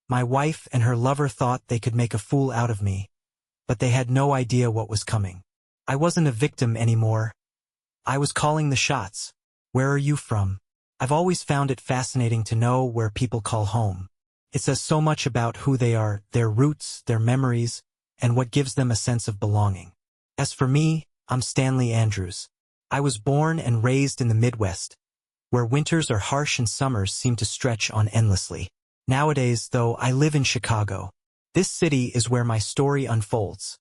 My wife and her lover thought they could make a fool out of me, but they had no idea what was coming. I wasn't a victim anymore. I was calling the shots. Where are you from? I've always found it fascinating to know where people call home. It says so much about who they are, their roots, their memories, and what gives them a sense of belonging. As for me, I'm Stanley Andrews. I was born and raised in the Midwest, where winters are harsh and summers seem to stretch on endlessly. Nowadays, though, I live in Chicago. This city is where my story unfolds,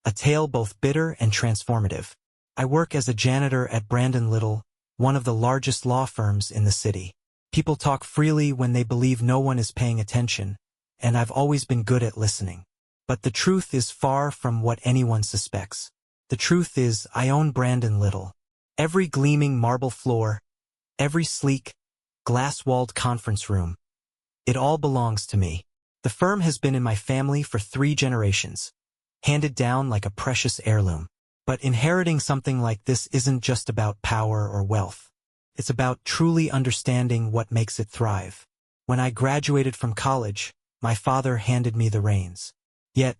a tale both bitter and transformative. I work as a janitor at Brandon Little, one of the largest law firms in the city. People talk freely when they believe no one is paying attention, and I've always been good at listening. But the truth is far from what anyone suspects. The truth is, I own Brandon Little. Every gleaming marble floor, every sleek, glass-walled conference room, it all belongs to me. The firm has been in my family for 3 generations, handed down like a precious heirloom. But inheriting something like this isn't just about power or wealth. It's about truly understanding what makes it thrive. When I graduated from college, my father handed me the reins. Yet,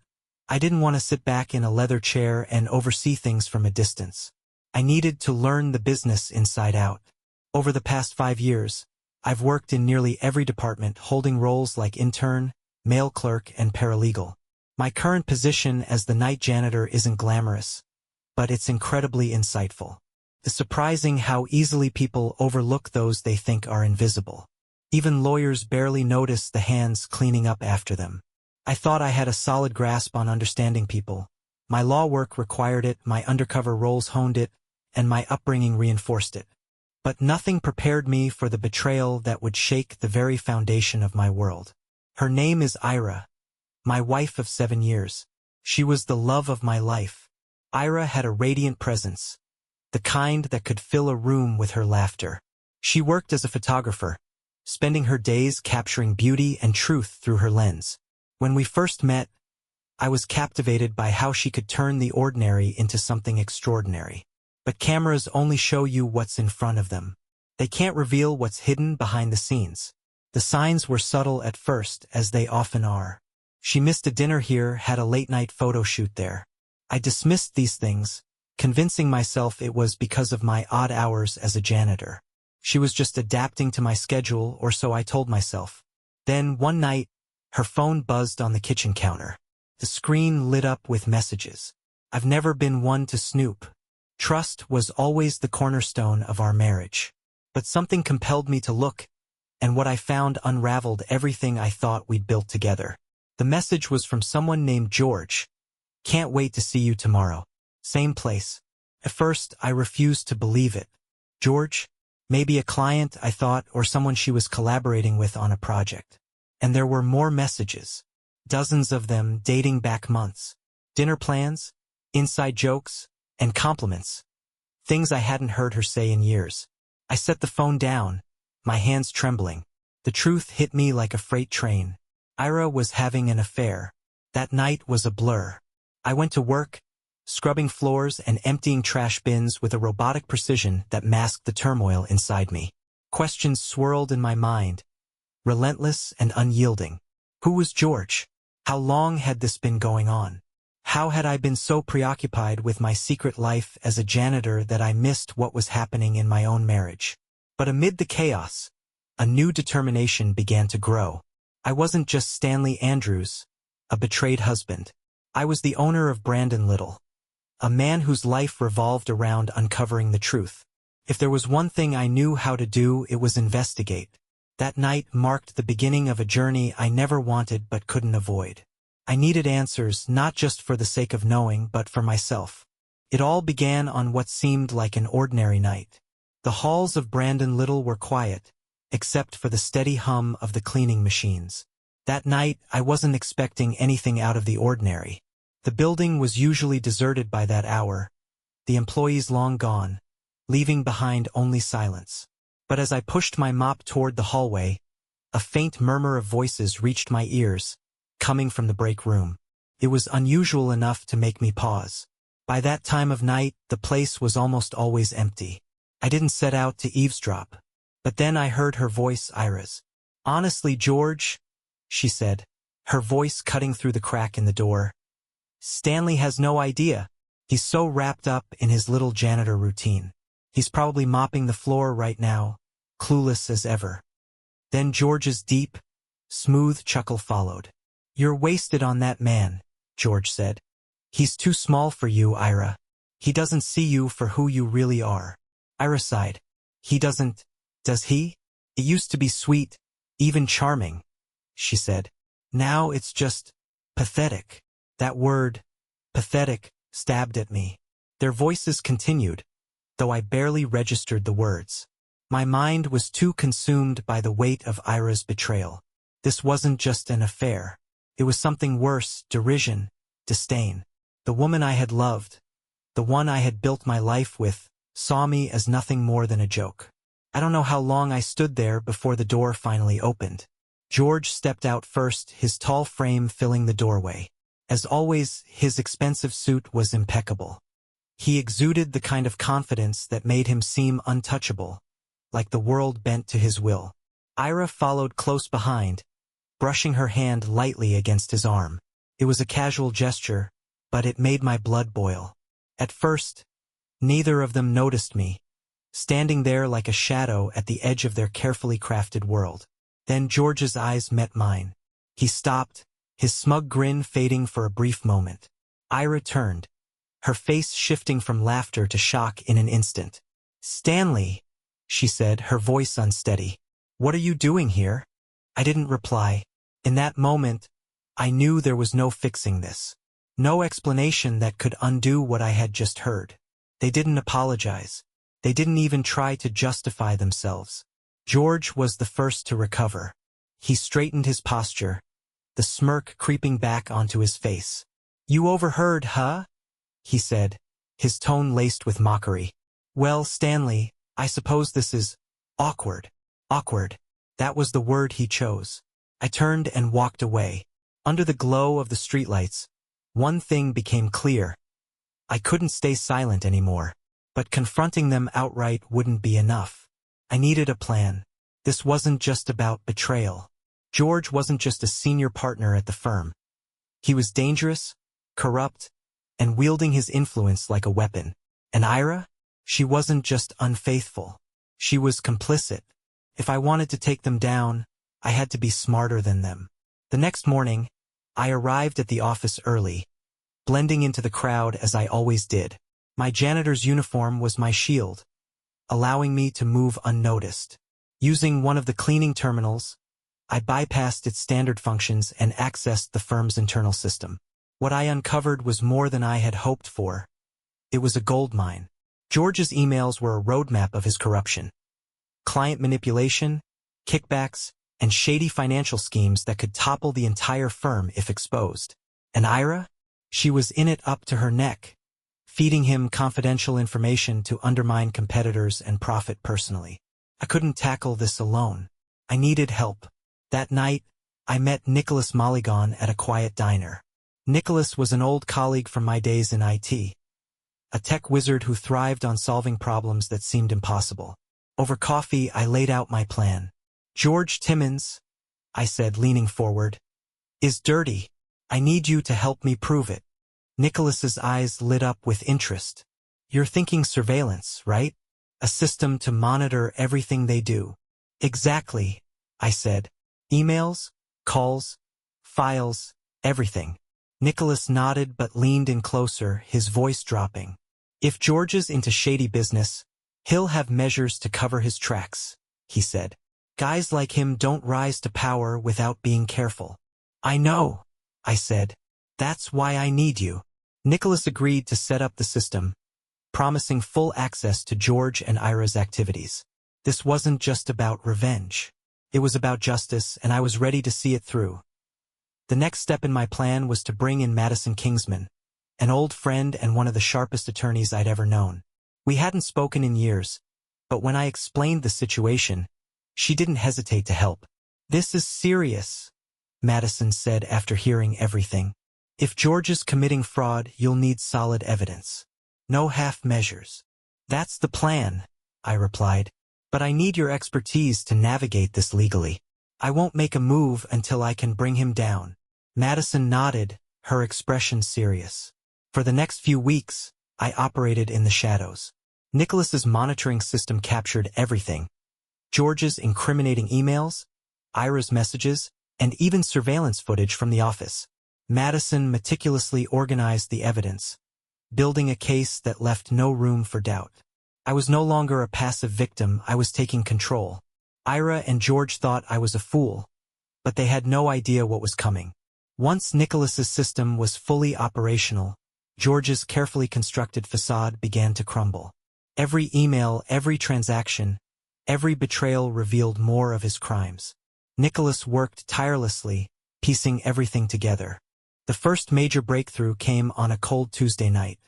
I didn't want to sit back in a leather chair and oversee things from a distance. I needed to learn the business inside out. Over the past 5 years, I've worked in nearly every department, holding roles like intern, mail clerk, and paralegal. My current position as the night janitor isn't glamorous, but it's incredibly insightful. It's surprising how easily people overlook those they think are invisible. Even lawyers barely notice the hands cleaning up after them. I thought I had a solid grasp on understanding people. My law work required it, my undercover roles honed it, and my upbringing reinforced it. But nothing prepared me for the betrayal that would shake the very foundation of my world. Her name is Ira, my wife of 7 years. She was the love of my life. Ira had a radiant presence, the kind that could fill a room with her laughter. She worked as a photographer, spending her days capturing beauty and truth through her lens. When we first met, I was captivated by how she could turn the ordinary into something extraordinary. But cameras only show you what's in front of them. They can't reveal what's hidden behind the scenes. The signs were subtle at first, as they often are. She missed a dinner here, had a late-night photo shoot there. I dismissed these things, convincing myself it was because of my odd hours as a janitor. She was just adapting to my schedule, or so I told myself. Then, one night, her phone buzzed on the kitchen counter. The screen lit up with messages. I've never been one to snoop. Trust was always the cornerstone of our marriage. But something compelled me to look, and what I found unraveled everything I thought we'd built together. The message was from someone named George. Can't wait to see you tomorrow. Same place. At first, I refused to believe it. George? Maybe a client, I thought, or someone she was collaborating with on a project. And there were more messages. Dozens of them dating back months. Dinner plans, inside jokes, and compliments. Things I hadn't heard her say in years. I set the phone down, my hands trembling. The truth hit me like a freight train. Ira was having an affair. That night was a blur. I went to work, scrubbing floors and emptying trash bins with a robotic precision that masked the turmoil inside me. Questions swirled in my mind, relentless and unyielding. Who was George? How long had this been going on? How had I been so preoccupied with my secret life as a janitor that I missed what was happening in my own marriage? But amid the chaos, a new determination began to grow. I wasn't just Stanley Andrews, a betrayed husband. I was the owner of Brandon Little, a man whose life revolved around uncovering the truth. If there was one thing I knew how to do, it was investigate. That night marked the beginning of a journey I never wanted but couldn't avoid. I needed answers, not just for the sake of knowing, but for myself. It all began on what seemed like an ordinary night. The halls of Brandon Little were quiet, except for the steady hum of the cleaning machines. That night, I wasn't expecting anything out of the ordinary. The building was usually deserted by that hour, the employees long gone, leaving behind only silence. But as I pushed my mop toward the hallway, a faint murmur of voices reached my ears, coming from the break room. It was unusual enough to make me pause. By that time of night, the place was almost always empty. I didn't set out to eavesdrop. But then I heard her voice, Ira's. Honestly, George, she said, her voice cutting through the crack in the door. Stanley has no idea. He's so wrapped up in his little janitor routine. He's probably mopping the floor right now, clueless as ever. Then George's deep, smooth chuckle followed. You're wasted on that man, George said. He's too small for you, Ira. He doesn't see you for who you really are. Ira sighed. He doesn't, does he? It used to be sweet, even charming, she said. Now it's just pathetic. That word, pathetic, stabbed at me. Their voices continued, though I barely registered the words. My mind was too consumed by the weight of Ira's betrayal. This wasn't just an affair. It was something worse, derision, disdain. The woman I had loved, the one I had built my life with, saw me as nothing more than a joke. I don't know how long I stood there before the door finally opened. George stepped out first, his tall frame filling the doorway. As always, his expensive suit was impeccable. He exuded the kind of confidence that made him seem untouchable, like the world bent to his will. Ira followed close behind, brushing her hand lightly against his arm. It was a casual gesture, but it made my blood boil. At first, neither of them noticed me, standing there like a shadow at the edge of their carefully crafted world. Then George's eyes met mine. He stopped, his smug grin fading for a brief moment. Ira turned, her face shifting from laughter to shock in an instant. Stanley, she said, her voice unsteady. What are you doing here? I didn't reply. In that moment, I knew there was no fixing this. No explanation that could undo what I had just heard. They didn't apologize. They didn't even try to justify themselves. George was the first to recover. He straightened his posture, the smirk creeping back onto his face. You overheard, huh? He said, his tone laced with mockery. Well, Stanley, I suppose this is awkward. Awkward. That was the word he chose. I turned and walked away. Under the glow of the streetlights, one thing became clear. I couldn't stay silent anymore, but confronting them outright wouldn't be enough. I needed a plan. This wasn't just about betrayal. George wasn't just a senior partner at the firm. He was dangerous, corrupt, and wielding his influence like a weapon. And Ira? She wasn't just unfaithful. She was complicit. If I wanted to take them down, I had to be smarter than them. The next morning, I arrived at the office early, blending into the crowd as I always did. My janitor's uniform was my shield, allowing me to move unnoticed. Using one of the cleaning terminals, I bypassed its standard functions and accessed the firm's internal system. What I uncovered was more than I had hoped for. It was a goldmine. George's emails were a roadmap of his corruption. Client manipulation, kickbacks, and shady financial schemes that could topple the entire firm if exposed. And Ira? She was in it up to her neck, feeding him confidential information to undermine competitors and profit personally. I couldn't tackle this alone. I needed help. That night, I met Nicholas Mollygon at a quiet diner. Nicholas was an old colleague from my days in IT, a tech wizard who thrived on solving problems that seemed impossible. Over coffee, I laid out my plan. George Timmons, I said, leaning forward, is dirty. I need you to help me prove it. Nicholas's eyes lit up with interest. You're thinking surveillance, right? A system to monitor everything they do. Exactly, I said. Emails, calls, files, everything. Nicholas nodded but leaned in closer, his voice dropping. If George is into shady business, he'll have measures to cover his tracks, he said. Guys like him don't rise to power without being careful. I know, I said. That's why I need you. Nicholas agreed to set up the system, promising full access to George and Ira's activities. This wasn't just about revenge. It was about justice, and I was ready to see it through. The next step in my plan was to bring in Madison Kingsman, an old friend and one of the sharpest attorneys I'd ever known. We hadn't spoken in years, but when I explained the situation, she didn't hesitate to help. This is serious, Madison said after hearing everything. If George is committing fraud, you'll need solid evidence. No half measures. That's the plan, I replied. But I need your expertise to navigate this legally. I won't make a move until I can bring him down. Madison nodded, her expression serious. For the next few weeks, I operated in the shadows. Nicholas's monitoring system captured everything. George's incriminating emails, Ira's messages, and even surveillance footage from the office. Madison meticulously organized the evidence, building a case that left no room for doubt. I was no longer a passive victim, I was taking control. Ira and George thought I was a fool, but they had no idea what was coming. Once Nicholas's system was fully operational, George's carefully constructed facade began to crumble. Every email, every transaction, every betrayal revealed more of his crimes. Nicholas worked tirelessly, piecing everything together. The first major breakthrough came on a cold Tuesday night.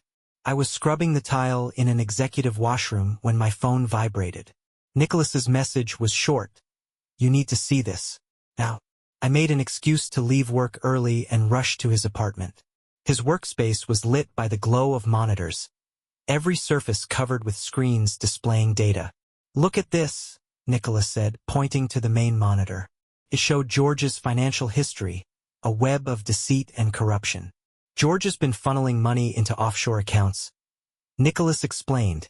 I was scrubbing the tile in an executive washroom when my phone vibrated. Nicholas's message was short. You need to see this. Now. I made an excuse to leave work early and rushed to his apartment. His workspace was lit by the glow of monitors, every surface covered with screens displaying data. Look at this, Nicholas said, pointing to the main monitor. It showed George's financial history, a web of deceit and corruption. George has been funneling money into offshore accounts. Nicholas explained,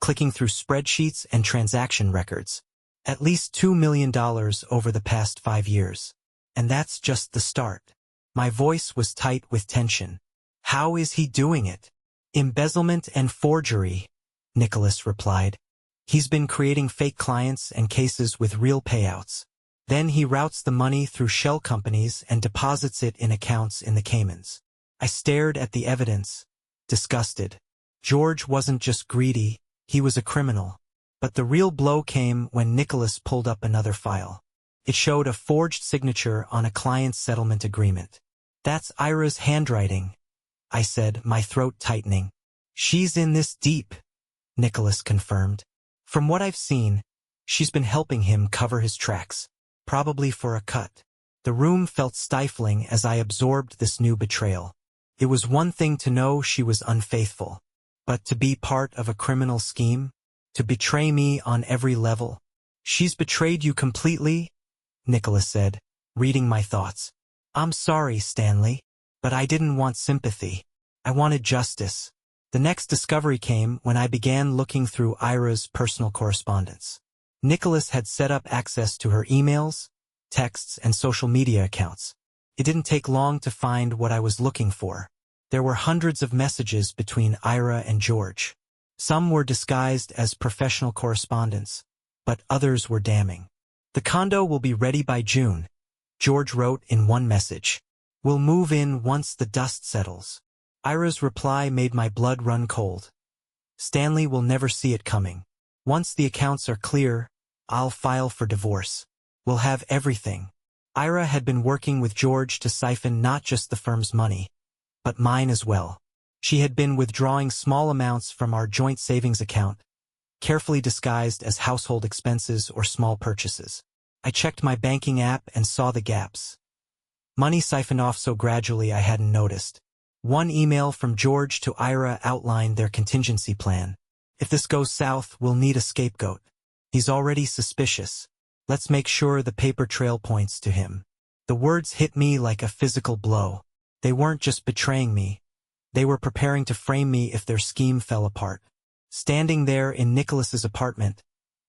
clicking through spreadsheets and transaction records. At least $2 million over the past 5 years. And that's just the start. My voice was tight with tension. How is he doing it? Embezzlement and forgery, Nicholas replied. He's been creating fake clients and cases with real payouts. Then he routes the money through shell companies and deposits it in accounts in the Caymans. I stared at the evidence, disgusted. George wasn't just greedy, he was a criminal. But the real blow came when Nicholas pulled up another file. It showed a forged signature on a client's settlement agreement. That's Ira's handwriting, I said, my throat tightening. She's in this deep, Nicholas confirmed. From what I've seen, she's been helping him cover his tracks, probably for a cut. The room felt stifling as I absorbed this new betrayal. It was one thing to know she was unfaithful, but to be part of a criminal scheme, to betray me on every level. She's betrayed you completely, Nicholas said, reading my thoughts. I'm sorry, Stanley, but I didn't want sympathy. I wanted justice. The next discovery came when I began looking through Ira's personal correspondence. Nicholas had set up access to her emails, texts, and social media accounts. It didn't take long to find what I was looking for. There were hundreds of messages between Ira and George. Some were disguised as professional correspondence, but others were damning. The condo will be ready by June, George wrote in one message. We'll move in once the dust settles. Ira's reply made my blood run cold. Stanley will never see it coming. Once the accounts are clear, I'll file for divorce. We'll have everything. Ira had been working with George to siphon not just the firm's money, but mine as well. She had been withdrawing small amounts from our joint savings account, carefully disguised as household expenses or small purchases. I checked my banking app and saw the gaps. Money siphoned off so gradually I hadn't noticed. One email from George to Ira outlined their contingency plan. If this goes south, we'll need a scapegoat. He's already suspicious. Let's make sure the paper trail points to him. The words hit me like a physical blow. They weren't just betraying me. They were preparing to frame me if their scheme fell apart. Standing there in Nicholas's apartment,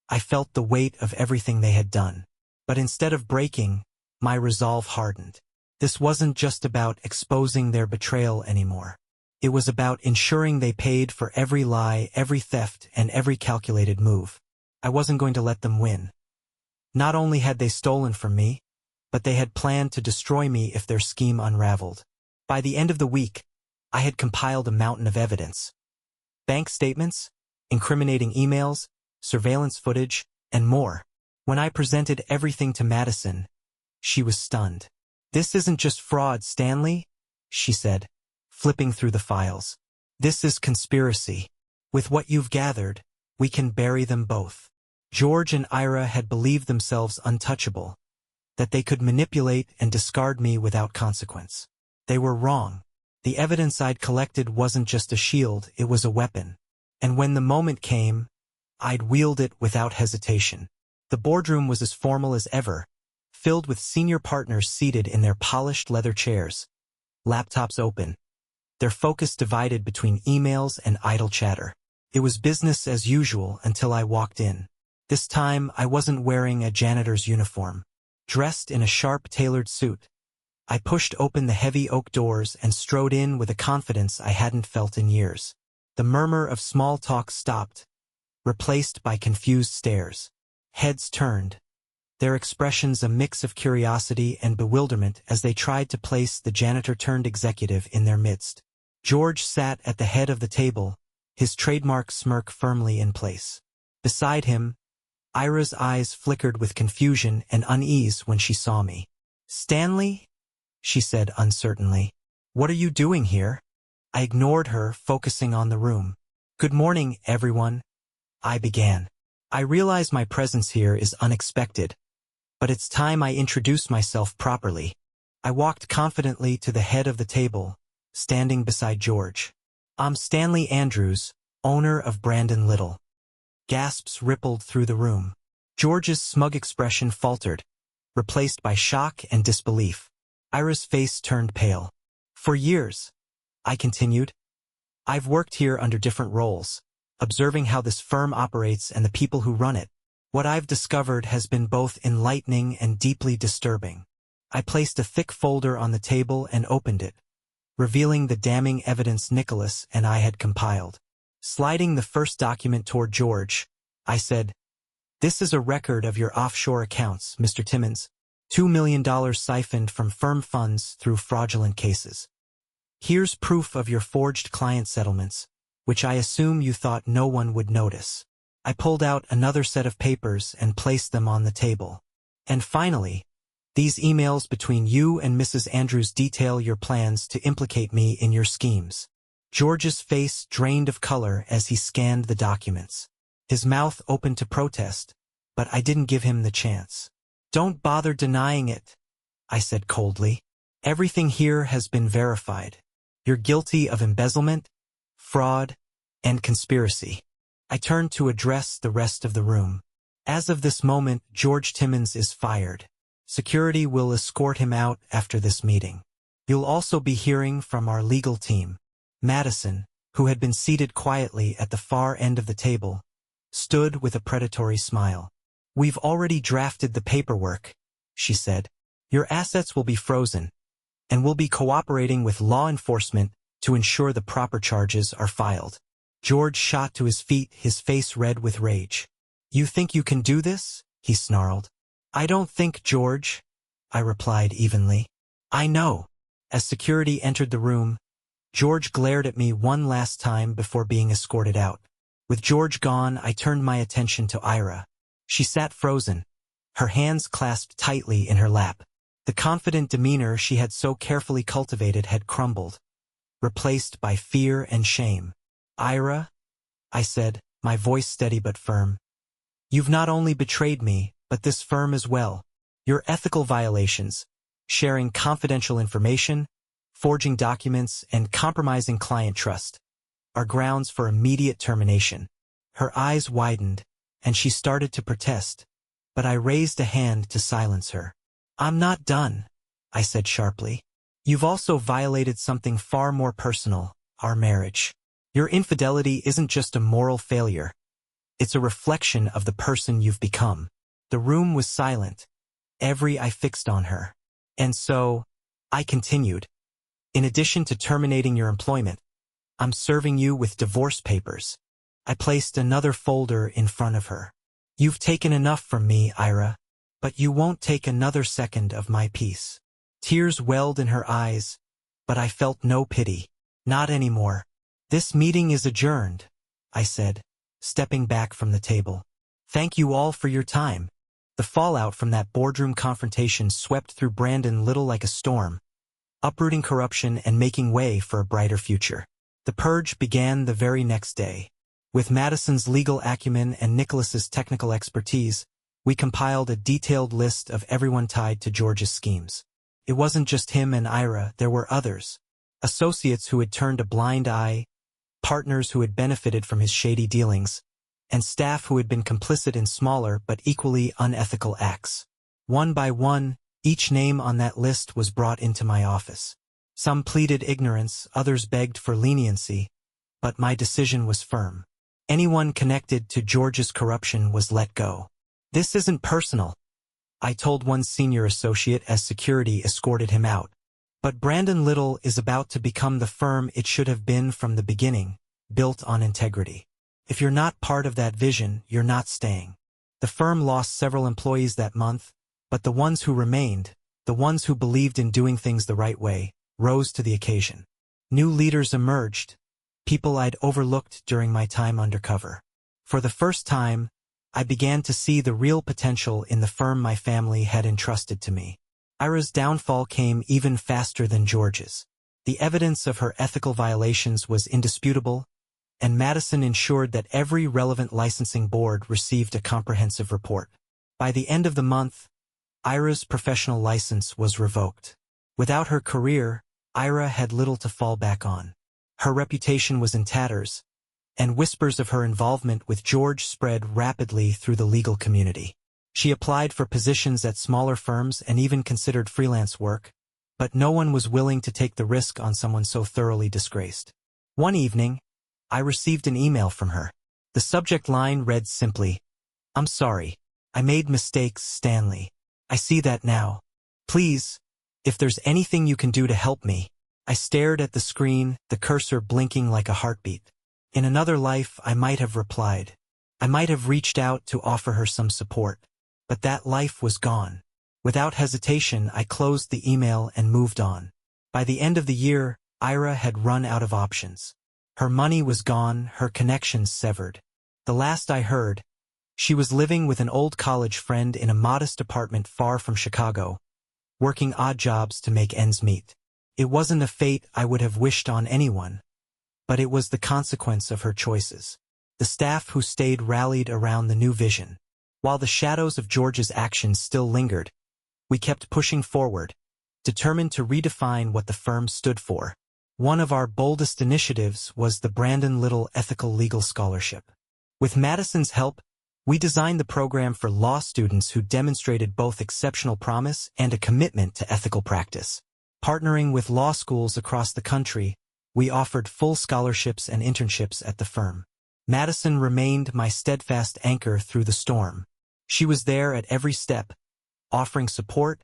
I felt the weight of everything they had done. But instead of breaking, my resolve hardened. This wasn't just about exposing their betrayal anymore. It was about ensuring they paid for every lie, every theft, and every calculated move. I wasn't going to let them win. Not only had they stolen from me, but they had planned to destroy me if their scheme unraveled. By the end of the week, I had compiled a mountain of evidence. Bank statements, incriminating emails, surveillance footage, and more. When I presented everything to Madison, she was stunned. This isn't just fraud, Stanley, she said, flipping through the files. This is conspiracy. With what you've gathered, we can bury them both. George and Ira had believed themselves untouchable, that they could manipulate and discard me without consequence. They were wrong. The evidence I'd collected wasn't just a shield, it was a weapon. And when the moment came, I'd wield it without hesitation. The boardroom was as formal as ever, filled with senior partners seated in their polished leather chairs, laptops open, their focus divided between emails and idle chatter. It was business as usual until I walked in. This time, I wasn't wearing a janitor's uniform. Dressed in a sharp, tailored suit, I pushed open the heavy oak doors and strode in with a confidence I hadn't felt in years. The murmur of small talk stopped, replaced by confused stares. Heads turned, their expressions a mix of curiosity and bewilderment as they tried to place the janitor-turned-executive in their midst. George sat at the head of the table, his trademark smirk firmly in place. Beside him, Ira's eyes flickered with confusion and unease when she saw me. "Stanley?" she said uncertainly. "What are you doing here?" I ignored her, focusing on the room. "Good morning, everyone," I began. "I realize my presence here is unexpected, but it's time I introduce myself properly." I walked confidently to the head of the table, standing beside George. "I'm Stanley Andrews, owner of Brandon Little." Gasps rippled through the room. George's smug expression faltered, replaced by shock and disbelief. Ira's face turned pale. "For years," I continued, "I've worked here under different roles, observing how this firm operates and the people who run it. What I've discovered has been both enlightening and deeply disturbing." I placed a thick folder on the table and opened it, revealing the damning evidence Nicholas and I had compiled. Sliding the first document toward George, I said, "This is a record of your offshore accounts, Mr. Timmons. $2 million siphoned from firm funds through fraudulent cases. Here's proof of your forged client settlements, which I assume you thought no one would notice." I pulled out another set of papers and placed them on the table. "And finally, these emails between you and Mrs. Andrews detail your plans to implicate me in your schemes." George's face drained of color as he scanned the documents. His mouth opened to protest, but I didn't give him the chance. "Don't bother denying it," I said coldly. "Everything here has been verified. You're guilty of embezzlement, fraud, and conspiracy." I turned to address the rest of the room. "As of this moment, George Timmons is fired. Security will escort him out after this meeting. You'll also be hearing from our legal team." Madison, who had been seated quietly at the far end of the table, stood with a predatory smile. "We've already drafted the paperwork," she said. "Your assets will be frozen, and we'll be cooperating with law enforcement to ensure the proper charges are filed." George shot to his feet, his face red with rage. "You think you can do this?" he snarled. "I don't think, George," I replied evenly. "I know." As security entered the room, George glared at me one last time before being escorted out. With George gone, I turned my attention to Ira. She sat frozen, her hands clasped tightly in her lap. The confident demeanor she had so carefully cultivated had crumbled, replaced by fear and shame. "Ira," I said, my voice steady but firm, "you've not only betrayed me, but this firm as well. Your ethical violations, sharing confidential information, forging documents, and compromising client trust, are grounds for immediate termination." Her eyes widened, and she started to protest, but I raised a hand to silence her. "I'm not done," I said sharply. "You've also violated something far more personal, our marriage. Your infidelity isn't just a moral failure. It's a reflection of the person you've become." The room was silent, every eye fixed on her. "And so," I continued, "in addition to terminating your employment, I'm serving you with divorce papers." I placed another folder in front of her. "You've taken enough from me, Ira, but you won't take another second of my peace." Tears welled in her eyes, but I felt no pity. "Not anymore." "This meeting is adjourned," I said, stepping back from the table. "Thank you all for your time." The fallout from that boardroom confrontation swept through Brandon Little like a storm, uprooting corruption and making way for a brighter future. The purge began the very next day. With Madison's legal acumen and Nicholas's technical expertise, we compiled a detailed list of everyone tied to George's schemes. It wasn't just him and Ira, there were others. Associates who had turned a blind eye, partners who had benefited from his shady dealings, and staff who had been complicit in smaller but equally unethical acts. One by one, each name on that list was brought into my office. Some pleaded ignorance, others begged for leniency, but my decision was firm. Anyone connected to George's corruption was let go. "This isn't personal," I told one senior associate as security escorted him out. "But Brandon Little is about to become the firm it should have been from the beginning, built on integrity. If you're not part of that vision, you're not staying." The firm lost several employees that month, but the ones who remained, the ones who believed in doing things the right way, rose to the occasion. New leaders emerged, people I'd overlooked during my time undercover. For the first time, I began to see the real potential in the firm my family had entrusted to me. Ira's downfall came even faster than George's. The evidence of her ethical violations was indisputable, and Madison ensured that every relevant licensing board received a comprehensive report. By the end of the month, Ira's professional license was revoked. Without her career, Ira had little to fall back on. Her reputation was in tatters, and whispers of her involvement with George spread rapidly through the legal community. She applied for positions at smaller firms and even considered freelance work, but no one was willing to take the risk on someone so thoroughly disgraced. One evening, I received an email from her. The subject line read simply, "I'm sorry. I made mistakes, Stanley. I see that now. Please, if there's anything you can do to help me." I stared at the screen, the cursor blinking like a heartbeat. In another life, I might have replied. I might have reached out to offer her some support. But that life was gone. Without hesitation, I closed the email and moved on. By the end of the year, Ira had run out of options. Her money was gone, her connections severed. The last I heard, she was living with an old college friend in a modest apartment far from Chicago, working odd jobs to make ends meet. It wasn't a fate I would have wished on anyone, but it was the consequence of her choices. The staff who stayed rallied around the new vision. While the shadows of George's actions still lingered, we kept pushing forward, determined to redefine what the firm stood for. One of our boldest initiatives was the Brandon Little Ethical Legal Scholarship. With Madison's help, we designed the program for law students who demonstrated both exceptional promise and a commitment to ethical practice. Partnering with law schools across the country, we offered full scholarships and internships at the firm. Madison remained my steadfast anchor through the storm. She was there at every step, offering support,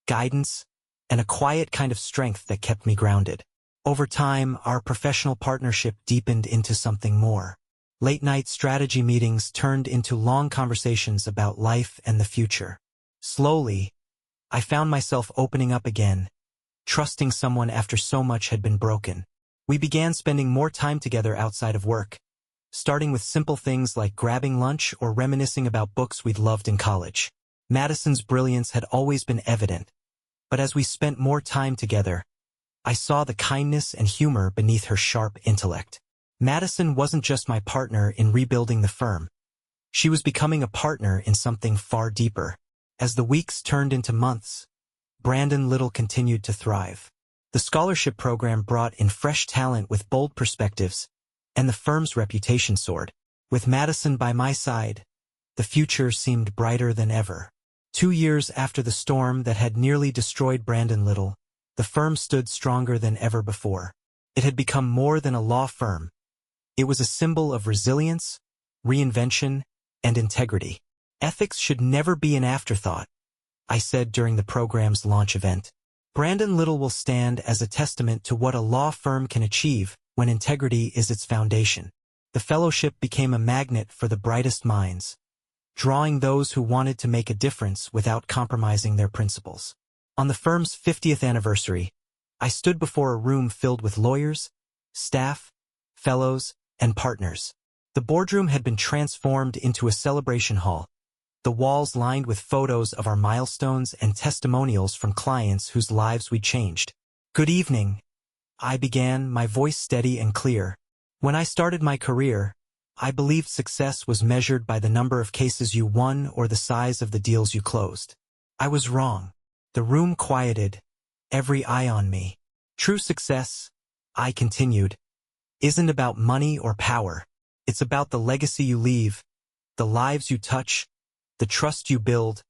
guidance, and a quiet kind of strength that kept me grounded. Over time, our professional partnership deepened into something more. Late-night strategy meetings turned into long conversations about life and the future. Slowly, I found myself opening up again, trusting someone after so much had been broken. We began spending more time together outside of work, starting with simple things like grabbing lunch or reminiscing about books we'd loved in college. Madison's brilliance had always been evident, but as we spent more time together, I saw the kindness and humor beneath her sharp intellect. Madison wasn't just my partner in rebuilding the firm. She was becoming a partner in something far deeper. As the weeks turned into months, Brandon Little continued to thrive. The scholarship program brought in fresh talent with bold perspectives, and the firm's reputation soared. With Madison by my side, the future seemed brighter than ever. 2 years after the storm that had nearly destroyed Brandon Little, the firm stood stronger than ever before. It had become more than a law firm. It was a symbol of resilience, reinvention, and integrity. Ethics should never be an afterthought, I said during the program's launch event. Brandon Little will stand as a testament to what a law firm can achieve when integrity is its foundation. The fellowship became a magnet for the brightest minds, drawing those who wanted to make a difference without compromising their principles. On the firm's 50th anniversary, I stood before a room filled with lawyers, staff, fellows, and partners. The boardroom had been transformed into a celebration hall, the walls lined with photos of our milestones and testimonials from clients whose lives we'd changed. "Good evening," I began, my voice steady and clear. "When I started my career, I believed success was measured by the number of cases you won or the size of the deals you closed. I was wrong." The room quieted, every eye on me. "True success," I continued, "isn't about money or power. It's about the legacy you leave, the lives you touch, the trust you build,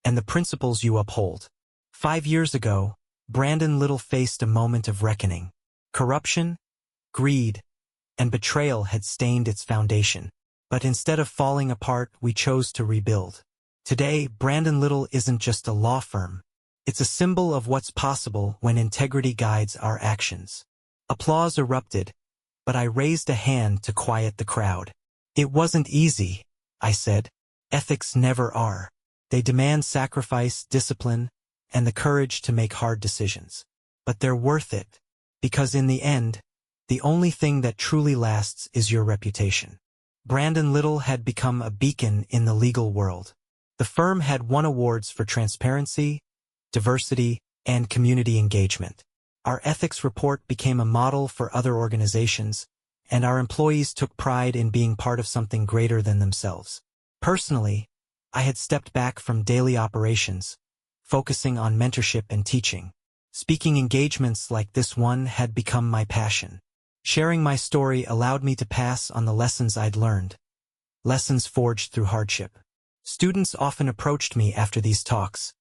and the principles you uphold. 5 years ago, Brandon Little faced a moment of reckoning. Corruption, greed, and betrayal had stained its foundation. But instead of falling apart, we chose to rebuild. Today, Brandon Little isn't just a law firm. It's a symbol of what's possible when integrity guides our actions. Applause erupted, but I raised a hand to quiet the crowd. It wasn't easy, I said. Ethics never are. They demand sacrifice, discipline, and the courage to make hard decisions. But they're worth it, because in the end, the only thing that truly lasts is your reputation. Brandon Little had become a beacon in the legal world. The firm had won awards for transparency, diversity, and community engagement. Our ethics report became a model for other organizations, and our employees took pride in being part of something greater than themselves. Personally, I had stepped back from daily operations, focusing on mentorship and teaching. Speaking engagements like this one had become my passion. Sharing my story allowed me to pass on the lessons I'd learned, lessons forged through hardship. Students often approached me after these talks,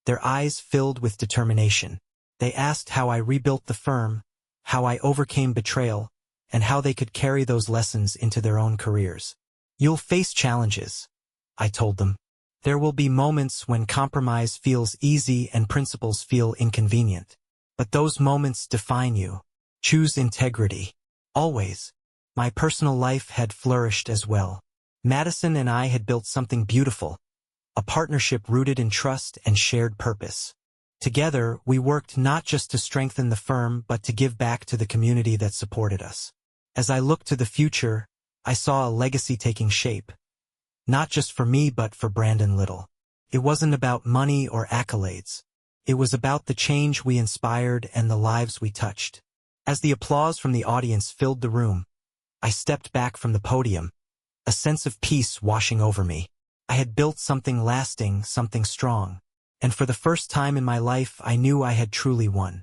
their eyes filled with determination. They asked how I rebuilt the firm, how I overcame betrayal, and how they could carry those lessons into their own careers. You'll face challenges, I told them. There will be moments when compromise feels easy and principles feel inconvenient. But those moments define you. Choose integrity. Always. My personal life had flourished as well. Madison and I had built something beautiful, a partnership rooted in trust and shared purpose. Together, we worked not just to strengthen the firm but to give back to the community that supported us. As I looked to the future, I saw a legacy taking shape. Not just for me but for Brandon Little. It wasn't about money or accolades. It was about the change we inspired and the lives we touched. As the applause from the audience filled the room, I stepped back from the podium, a sense of peace washing over me. I had built something lasting, something strong, and for the first time in my life I knew I had truly won.